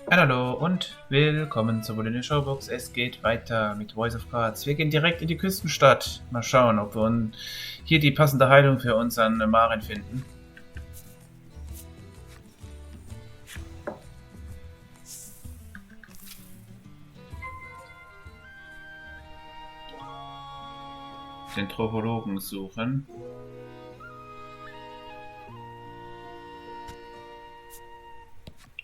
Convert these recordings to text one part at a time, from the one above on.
Ein Hallo und willkommen zur Wollinios Showbox. Es geht weiter mit Voice of Cards. Wir gehen direkt in die Küstenstadt. Mal schauen, ob wir hier die passende Heilung für unseren Marin finden. Den Tropologen suchen.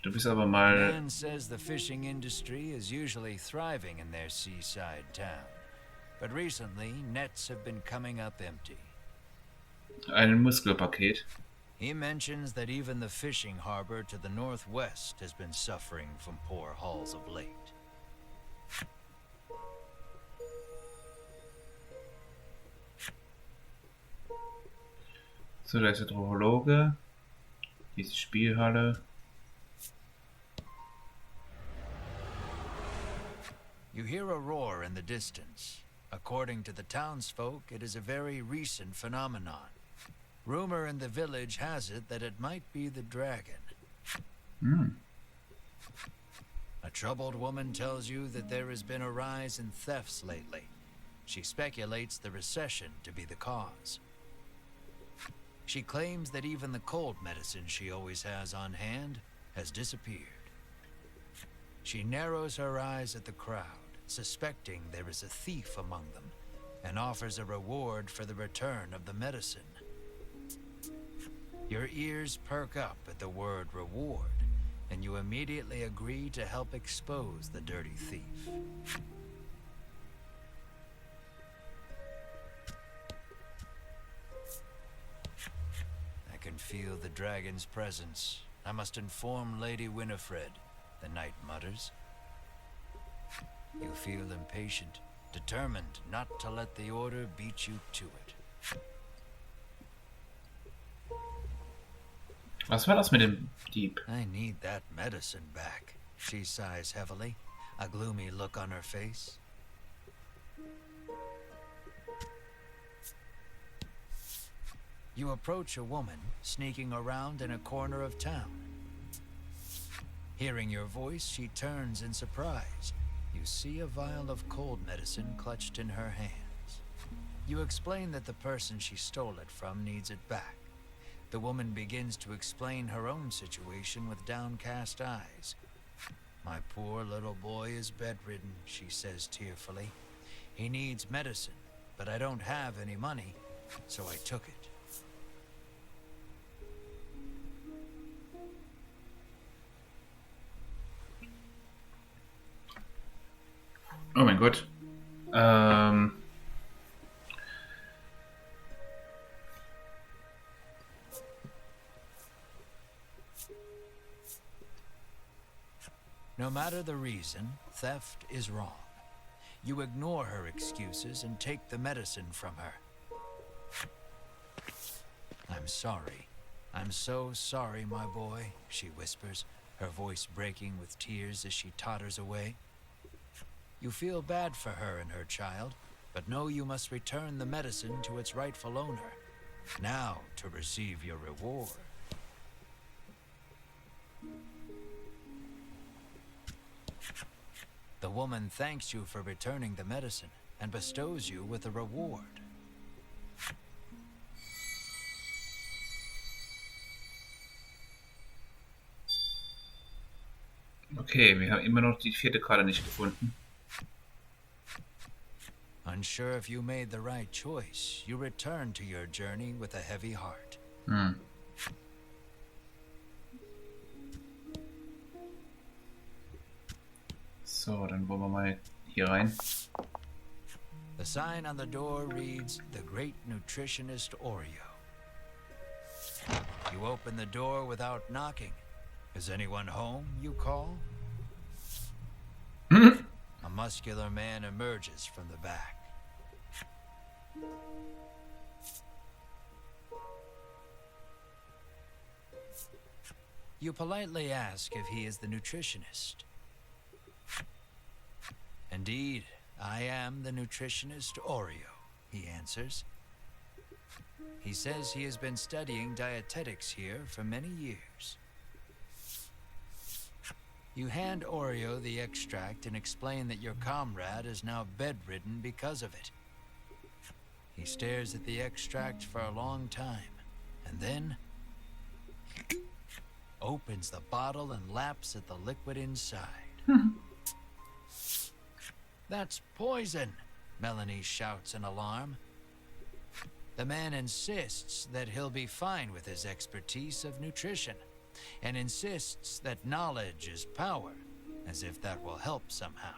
Du bist aber mal... Man says the fishing industry is usually thriving in their seaside town. But recently, nets have been coming up empty. Ein Muskelpaket. He mentions that even the fishing harbor to the northwest has been suffering from poor hauls of late. So, da ist der Tropologe. Hier ist die Spielhalle. You hear a roar in the distance. According to the townsfolk, it is a very recent phenomenon. Rumor in the village has it that it might be the dragon. A troubled woman tells you that there has been a rise in thefts lately. She speculates the recession to be the cause. She claims that even the cold medicine she always has on hand has disappeared. She narrows her eyes at the crowd, suspecting there is a thief among them, and offers a reward for the return of the medicine. Your ears perk up at the word reward, and you immediately agree to help expose the dirty thief. I can feel the dragon's presence. I must inform Lady Winifred, the knight mutters. You feel impatient, determined not to let the order beat you to it. Was war das mit dem Dieb? I need that medicine back. She sighs heavily, a gloomy look on her face. You approach a woman sneaking around in a corner of town. Hearing your voice, she turns in surprise. You see a vial of cold medicine clutched in her hands. You explain that the person she stole it from needs it back. The woman begins to explain her own situation with downcast eyes. My poor little boy is bedridden, she says tearfully. He needs medicine, but I don't have any money, so I took it. Oh mein Gott. No matter the reason, theft is wrong. You ignore her excuses and take the medicine from her. I'm sorry. I'm so sorry, my boy, she whispers, her voice breaking with tears as she totters away. You feel bad for her and her child, but know you must return the medicine to its rightful owner. Now to receive your reward. The woman thanks you for returning the medicine and bestows you with a reward. Okay, wir haben immer noch die vierte Karte nicht gefunden. Unsure if you made the right choice, you return to your journey with a heavy heart. So, dann wollen wir mal hier rein. The sign on the door reads, "The Great Nutritionist Oreo." You open the door without knocking. Is anyone home, you call? A muscular man emerges from the back. You politely ask if he is the nutritionist. Indeed, I am the nutritionist Oreo, he answers. He says he has been studying dietetics here for many years. You hand Oreo the extract and explain that your comrade is now bedridden because of it. He stares at the extract for a long time, and then opens the bottle and laps at the liquid inside. That's poison, Melanie shouts in alarm. The man insists that he'll be fine with his expertise of nutrition, and insists that knowledge is power, as if that will help somehow.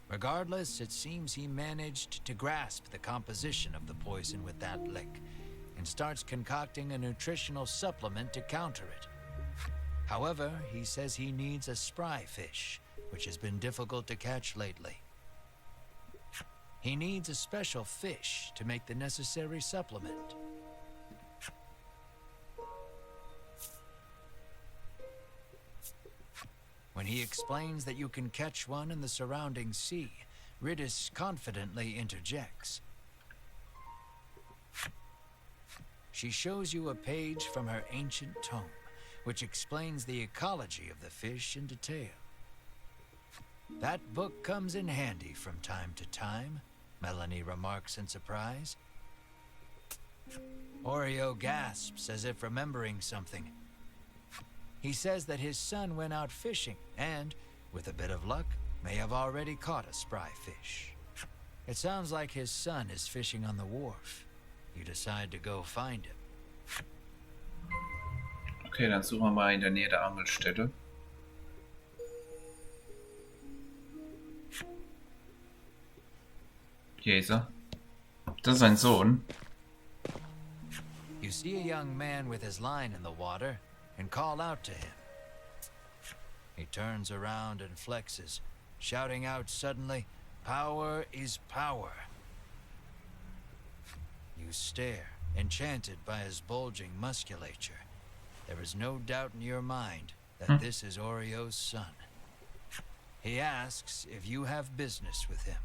Regardless, it seems he managed to grasp the composition of the poison with that lick, and starts concocting a nutritional supplement to counter it. However, he says he needs a spry fish, which has been difficult to catch lately. He needs a special fish to make the necessary supplement. When he explains that you can catch one in the surrounding sea, Riddis confidently interjects. She shows you a page from her ancient tome, which explains the ecology of the fish in detail. That book comes in handy from time to time, Melanie remarks in surprise. Oreo gasps as if remembering something. He says that his son went out fishing and, with a bit of luck, may have already caught a spry fish. It sounds like his son is fishing on the wharf. You decide to go find him. Okay, dann suchen wir mal in der Nähe der Angelstelle. Hier ist er. Das ist sein Sohn. You see a young man with his line in the water and call out to him. He turns around and flexes, shouting out suddenly, "Power is power." You stare, enchanted by his bulging musculature. There is no doubt in your mind that this is Oreo's son. He asks if you have business with him.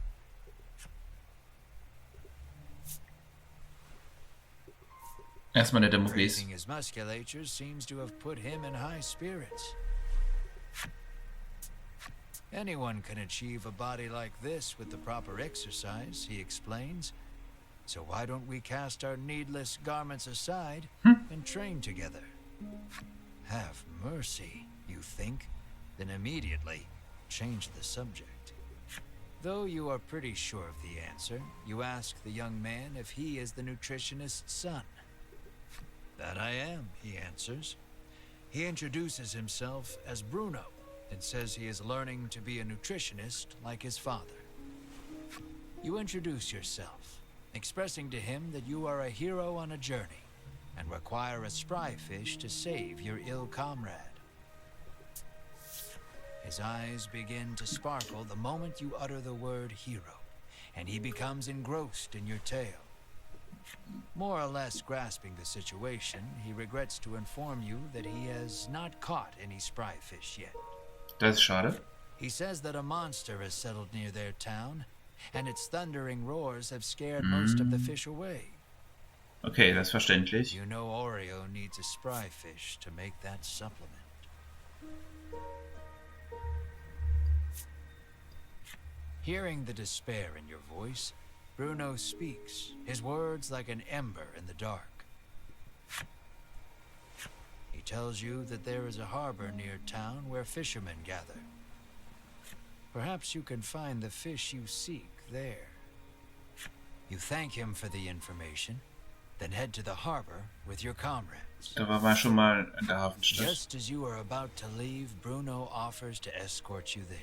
Erstmal der Demogis. Raising his musculature seems to have put him in high spirits. Anyone can achieve a body like this with the proper exercise, he explains. So why don't we cast our needless garments aside and train together? Have mercy, you think, then immediately change the subject. Though you are pretty sure of the answer, you ask the young man if he is the nutritionist's son. That I am, he answers. He introduces himself as Bruno and says he is learning to be a nutritionist like his father. You introduce yourself, expressing to him that you are a hero on a journey and require a spry fish to save your ill comrade. His eyes begin to sparkle the moment you utter the word hero, and he becomes engrossed in your tale. More or less grasping the situation, he regrets to inform you that he has not caught any spry fish yet. Das ist schade. He says that a monster has settled near their town, and its thundering roars have scared most of the fish away. Okay, das ist verständlich. You know Oreo needs a spry fish to make that supplement. Hearing the despair in your voice, Bruno speaks, his words like an ember in the dark. He tells you that there is a harbor near town where fishermen gather. Perhaps you can find the fish you seek there. You thank him for the information, then head to the harbor with your comrades. Da waren wir schon mal in der Hafenstadt. Just as you are about to leave, Bruno offers to escort you there.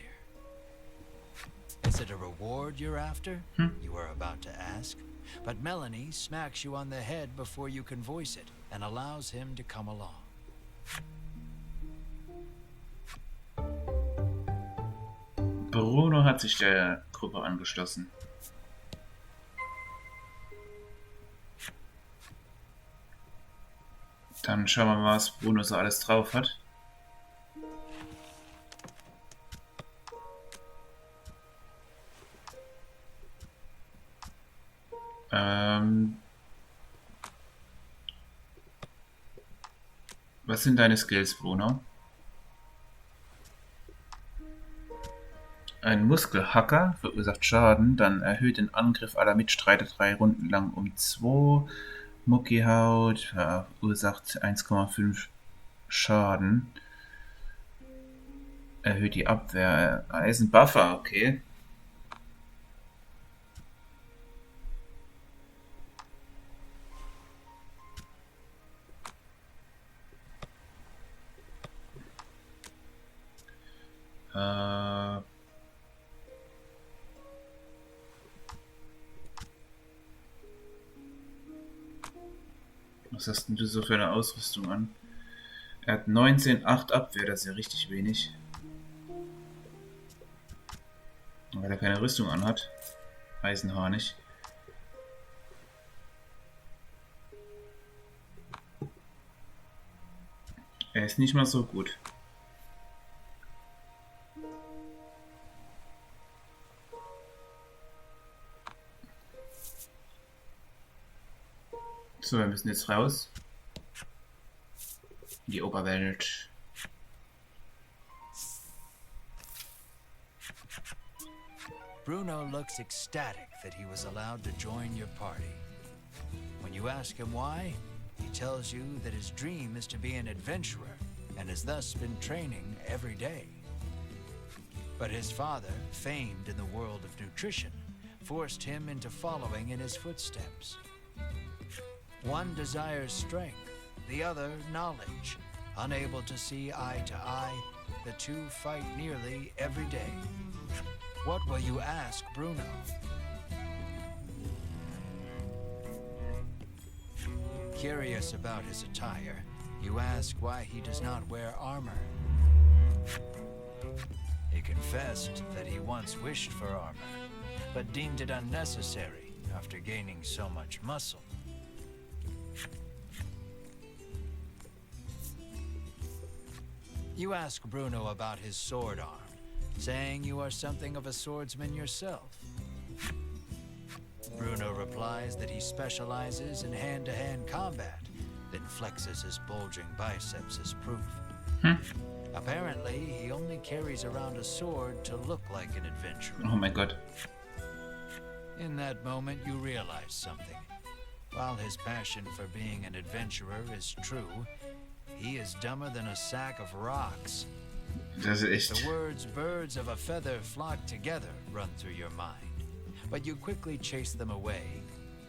Is it a reward you're after? You are about to ask. But Melanie smacks you on the head before you can voice it and allows him to come along. Bruno hat sich der Gruppe angeschlossen. Dann schauen wir mal, was Bruno so alles drauf hat. Was sind deine Skills, Bruno? Ein Muskelhacker verursacht Schaden, dann erhöht den Angriff aller Mitstreiter 3 Runden lang um 2. Muckihaut verursacht 1,5 Schaden. Erhöht die Abwehr. Eisenbuffer, okay. Was hast denn du so für eine Ausrüstung an? Er hat 19,8 Abwehr, das ist ja richtig wenig. Weil er keine Rüstung anhat. Eisenharnig. Er ist nicht mal so gut. So, wir müssen jetzt raus. In die Oberwelt. Bruno looks ecstatic that he was allowed to join your party. When you ask him why, he tells you that his dream is to be an adventurer and has thus been training every day. But his father, famed in the world of nutrition, forced him into following in his footsteps. One desires strength, the other knowledge. Unable to see eye to eye, the two fight nearly every day. What will you ask Bruno? Curious about his attire, you ask why he does not wear armor. He confessed that he once wished for armor, but deemed it unnecessary after gaining so much muscle. You ask Bruno about his sword arm, saying you are something of a swordsman yourself. Bruno replies that he specializes in hand-to-hand combat, then flexes his bulging biceps as proof. Apparently, he only carries around a sword to look like an adventurer. Oh my god. In that moment, you realize something. While his passion for being an adventurer is true, he is dumber than a sack of rocks. Das ist echt. The words birds of a feather flock together run through your mind, but you quickly chase them away,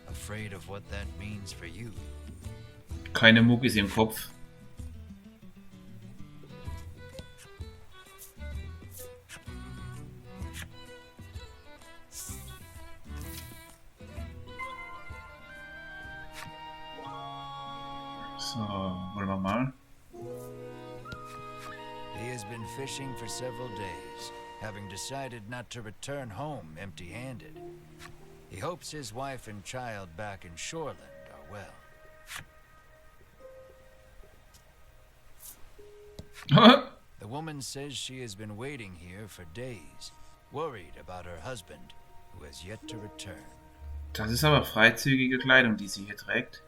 afraid of what that means for you. Keine Muckis im Kopf. So, wollen wir mal. He has been fishing for several days, having decided not to return home empty-handed. He hopes his wife and child back in Shoreland are well. The woman says she has been waiting here for days, worried about her husband, who has yet to return. Das ist aber freizügige Kleidung, die sie hier trägt.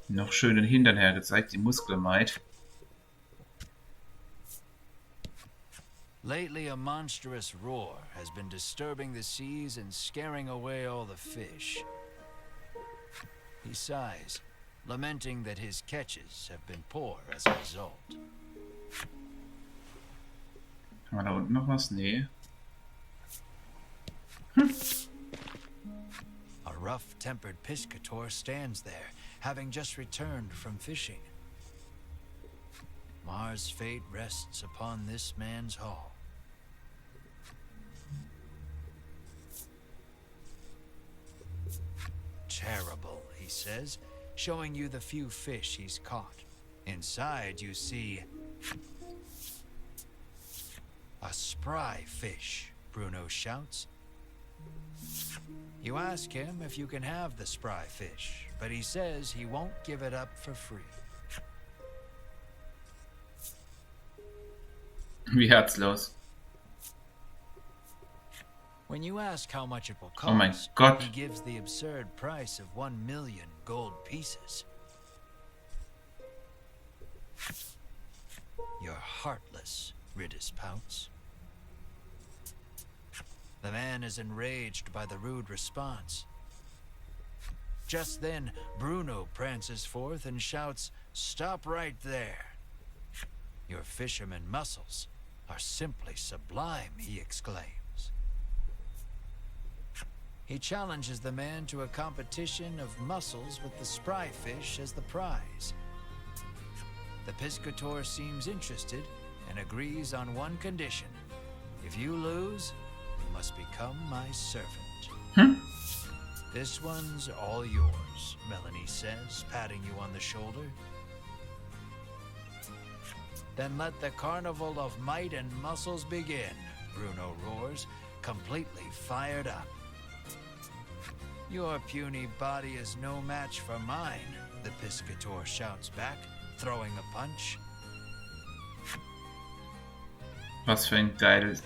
Noch schön den Hintern hergezeigt, die Muskelmaid. Lately, a monstrous roar has been disturbing the seas and scaring away all the fish. He sighs, lamenting that his catches have been poor as a result. Haben wir da unten noch was? Nee. A rough-tempered piscator stands there, having just returned from fishing. Mars' fate rests upon this man's haul. Terrible, he says, showing you the few fish he's caught. Inside you see a spry fish, Bruno shouts. You ask him if you can have the spry fish, but he says he won't give it up for free. Wie herzlos. When you ask how much it will Oh my cost, God. he gives the absurd price of 1 million gold pieces. You're heartless, Ridis pouts. The man is enraged by the rude response. Just then, Bruno prances forth and shouts, "Stop right there! Your fisherman muscles are simply sublime," he exclaims. He challenges the man to a competition of muscles with the spry fish as the prize. The piscator seems interested and agrees on one condition. If you lose, you must become my servant. This one's all yours, Melanie says, patting you on the shoulder. Then let the carnival of might and muscles begin, Bruno roars, completely fired up. Your puny body is no match for mine, the piscator shouts back, throwing a punch. Was für ein geile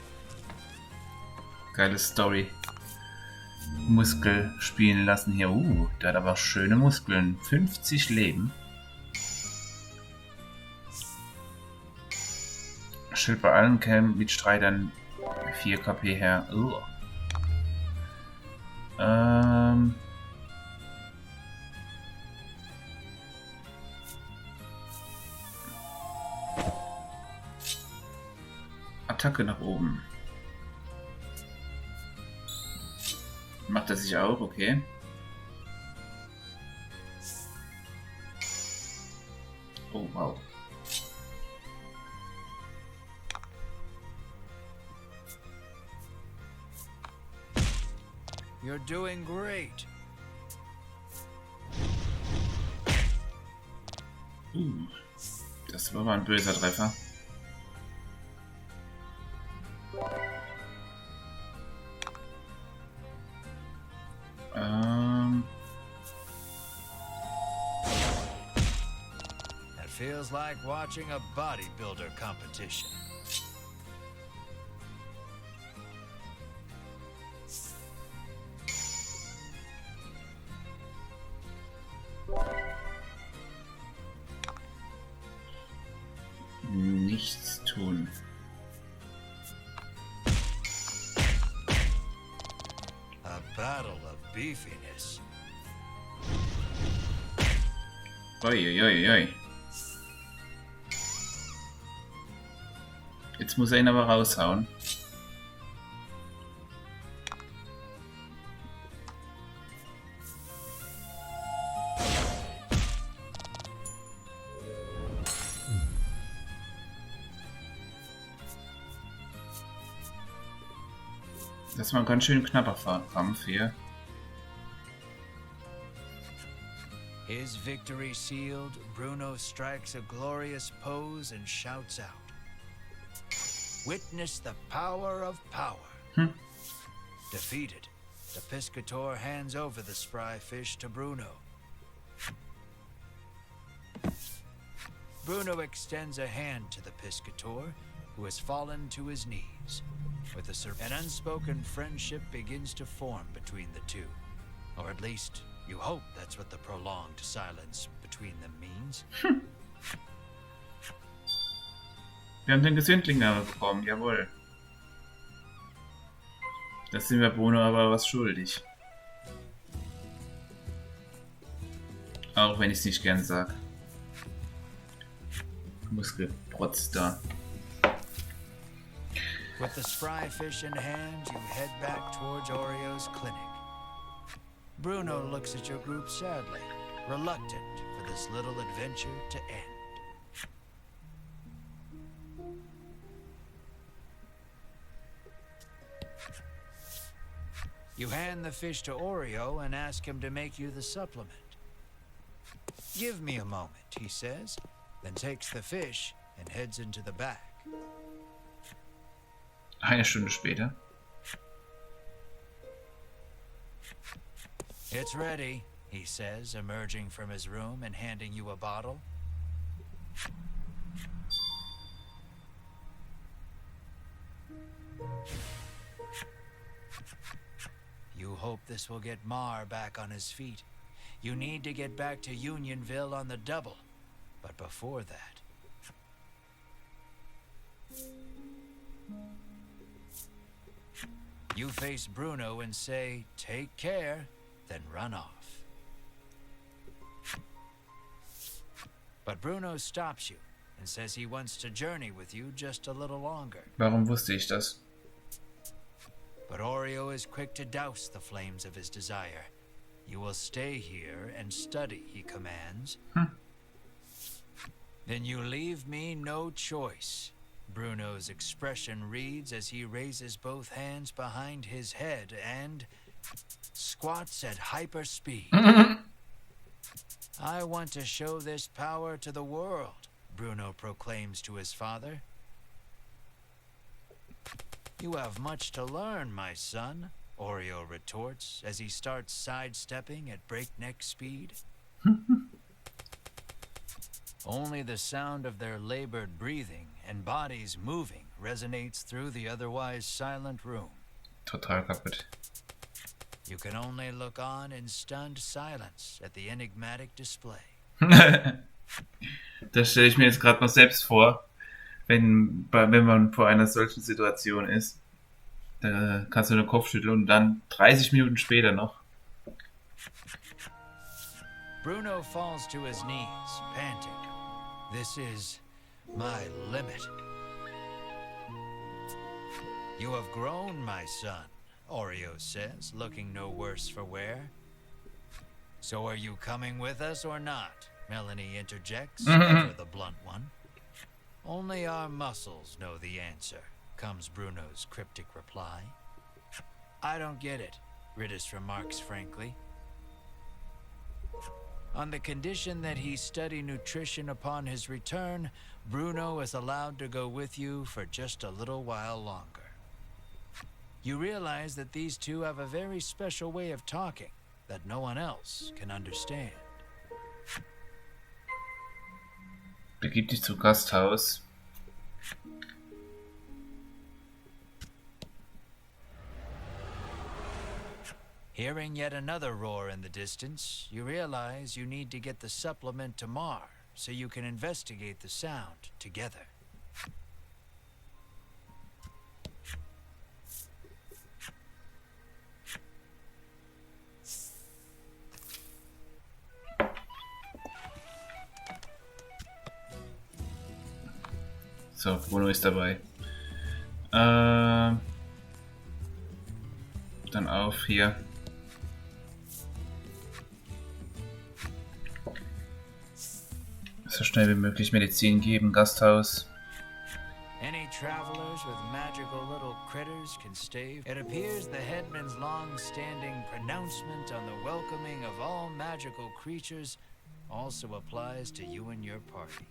Story. Muskel spielen lassen hier. Der hat aber schöne Muskeln. 50 Leben. Schild bei allen Kämpfen mit Streitern 4 KP her. Attacke nach oben. Macht er sich auch, okay. Oh, wow. You're doing great. Das war mal ein böser Treffer. That feels like watching a bodybuilder competition. Nichts tun. A battle of beefiness. Oi. Jetzt muss er ihn aber raushauen. Das war ein ganz schön knapper Kampf hier. His victory sealed, Bruno strikes a glorious pose and shouts out, "Witness the power of power." Defeated, the piscator hands over the spry fish to Bruno. Bruno extends a hand to the piscator, who has fallen to his knees. With an unspoken friendship begins to form between the two. Or at least, you hope that's what the prolonged silence between them means. Wir haben den Gesindling aber bekommen, jawohl. Das sind wir Bruno aber was schuldig. Auch wenn ich es nicht gern sag. Muskelprotz da. With the spry fish in hand, you head back towards Oreo's clinic. Bruno looks at your group sadly, reluctant for this little adventure to end. You hand the fish to Oreo and ask him to make you the supplement. "Give me a moment," he says, then takes the fish and heads into the back. Eine Stunde später. "It's ready," he says, emerging from his room and handing you a bottle. You hope this will get Mar back on his feet. You need to get back to Unionville on the double. But before that... You face Bruno and say, "Take care," then run off. But Bruno stops you and says he wants to journey with you just a little longer. Warum wusste ich das? But Oreo is quick to douse the flames of his desire. You will stay here and study, he commands. Then you leave me no choice. Bruno's expression reads as he raises both hands behind his head and squats at hyperspeed. I want to show this power to the world, Bruno proclaims to his father. You have much to learn, my son, Oreo retorts as he starts sidestepping at breakneck speed. Only the sound of their labored breathing and bodies moving resonates through the otherwise silent room. Total kaputt. You can only look on in stunned silence at the enigmatic display. Das stelle ich mir jetzt gerade noch selbst vor, wenn man vor einer solchen Situation ist. Da kannst du den Kopf schütteln und dann 30 Minuten später noch. Bruno falls to his knees, panting. This is my limit. You have grown, my son, Oreo says, looking no worse for wear. So are you coming with us or not? Melanie interjects, ever the blunt one. Only our muscles know the answer, comes Bruno's cryptic reply. I don't get it, Ridis remarks frankly. On the condition that he study nutrition upon his return, Bruno is allowed to go with you for just a little while longer. You realize that these two have a very special way of talking that no one else can understand. Begib dich zum Gasthaus. Hearing yet another roar in the distance, you realize you need to get the supplement to Mar so you can investigate the sound together. So, Bruno ist dabei. Dann auf hier. So schnell wie möglich Medizin geben, Gasthaus. Any travelers with magical little critters can stay. It appears the headman's long-standing pronouncement on the welcoming of all magical creatures also applies to you and your party.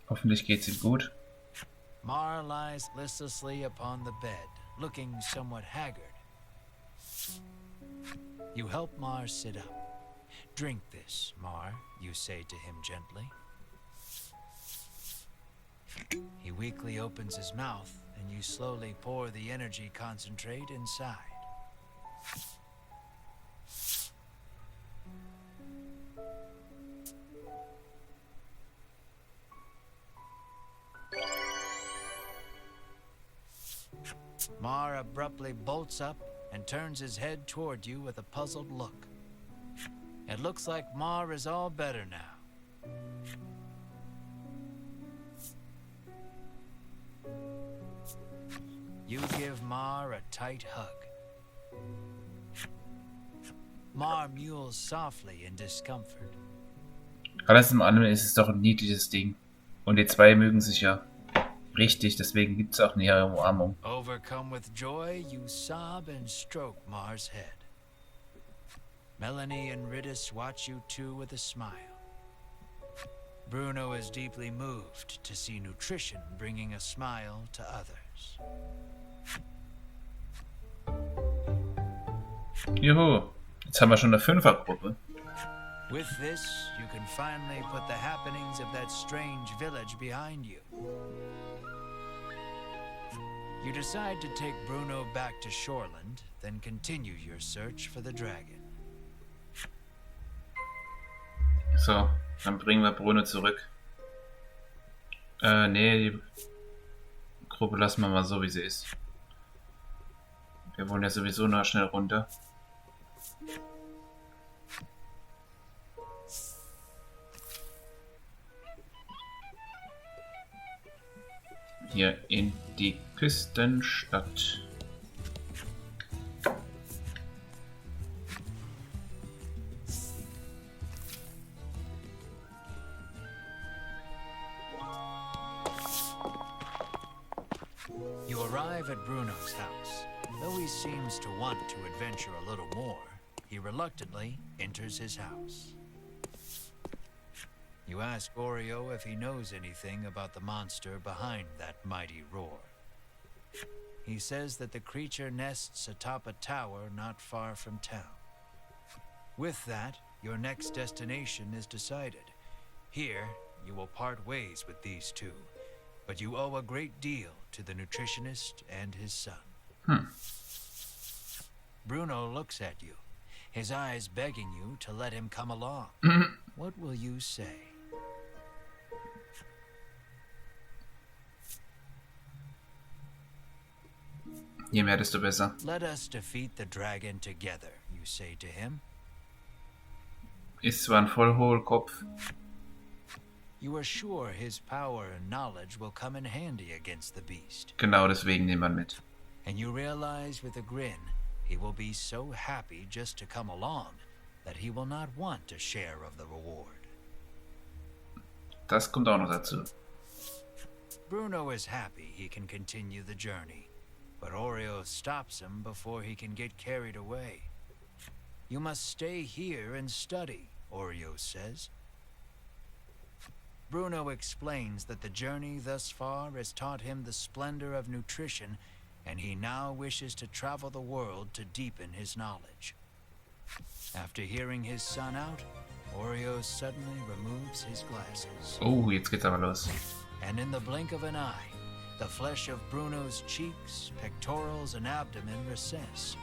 Hoffentlich geht's ihm gut. Mar lies listlessly upon the bed, looking somewhat haggard. You help Mar sit up. Drink this, Mar, you say to him gently. He weakly opens his mouth, and you slowly pour the energy concentrate inside. Mar abruptly bolts up and turns his head toward you with a puzzled look. It looks like Mar is all better now. You give Mar a tight hug. Mar mewls softly in discomfort. Alles in allem ist es doch ein niedliches Ding. Und die zwei mögen sich ja richtig, deswegen gibt es auch nähere Umarmung. Overcome with joy, you sob and stroke Mar's head. Melanie and Ridis watch you two with a smile. Bruno is deeply moved to see nutrition bringing a smile to others. Juhu, jetzt haben wir schon eine Fünfergruppe. With this, you can finally put the happenings of that strange village behind you. You decide to take Bruno back to Shoreland, then continue your search for the dragon. So, Dann bringen wir Bruno zurück. Nee, die Gruppe lassen wir mal so, wie sie ist. Wir wollen ja sowieso noch schnell runter. Hier in die Küstenstadt. You arrive at Bruno's house. Though he seems to want to adventure a little more, he reluctantly enters his house. You ask Oreo if he knows anything about the monster behind that mighty roar. He says that the creature nests atop a tower not far from town. With that, your next destination is decided. Here, you will part ways with these two, but you owe a great deal to the nutritionist and his son. Bruno looks at you, his eyes begging you to let him come along. What will you say? Je mehr, desto besser. Let us defeat the dragon together, you say to him. Ist zwar ein Vollhohlkopf. You are sure his power and knowledge will come in handy against the beast. Genau deswegen nehmen wir mit. And you realize with a grin, he will be so happy just to come along that he will not want a share of the reward. Das kommt auch noch dazu. Bruno is happy he can continue the journey, but Oreo stops him before he can get carried away. You must stay here and study, Oreo says. Bruno explains that the journey thus far has taught him the splendor of nutrition, and he now wishes to travel the world to deepen his knowledge. After hearing his son out, Oreo suddenly removes his glasses. Oh, jetzt geht's aber los. And in the blink of an eye, the flesh of Bruno's cheeks, pectorals, and abdomen recess.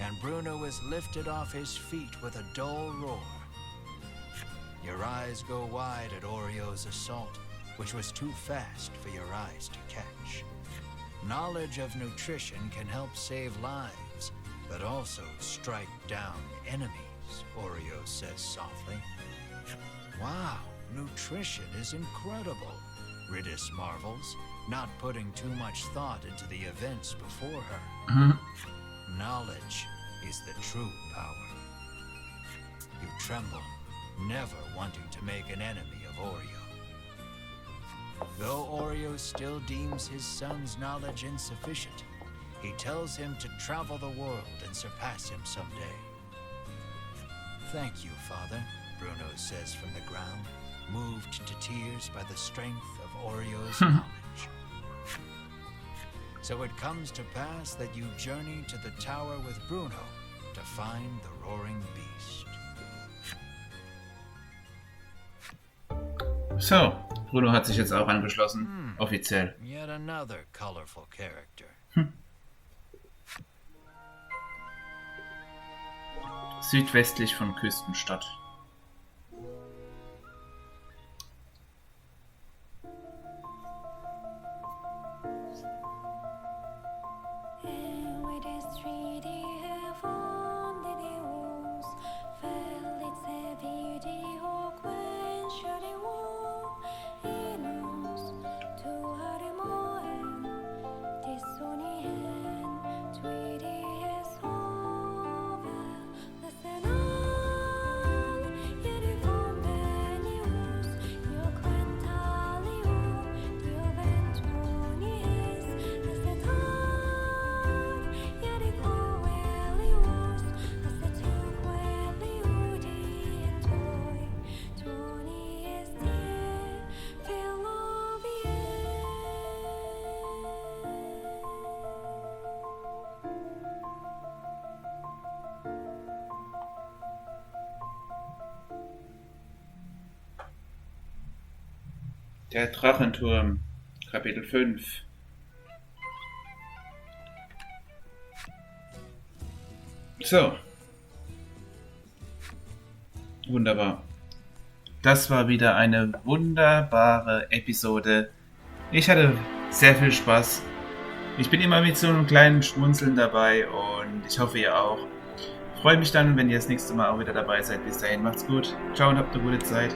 And Bruno is lifted off his feet with a dull roar. Your eyes go wide at Oreo's assault, which was too fast for your eyes to catch. Knowledge of nutrition can help save lives, but also strike down enemies, Oreo says softly. Wow, nutrition is incredible, Ridis marvels, not putting too much thought into the events before her. Knowledge is the true power. You tremble, never wanting to make an enemy of Oreo. Though Oreo still deems his son's knowledge insufficient, he tells him to travel the world and surpass him someday. Thank you, Father, Bruno says from the ground, moved to tears by the strength of Oreo's knowledge. So it comes to pass that you journey to the tower with Bruno to find the roaring beast. So, Bruno hat sich jetzt auch angeschlossen. Offiziell. Yet another colorful character. Südwestlich von Küstenstadt. Der Drachenturm, Kapitel 5. So. Wunderbar. Das war wieder eine wunderbare Episode. Ich hatte sehr viel Spaß. Ich bin immer mit so einem kleinen Schmunzeln dabei und ich hoffe, ihr auch. Freue mich dann, wenn ihr das nächste Mal auch wieder dabei seid. Bis dahin, macht's gut. Ciao und habt eine gute Zeit.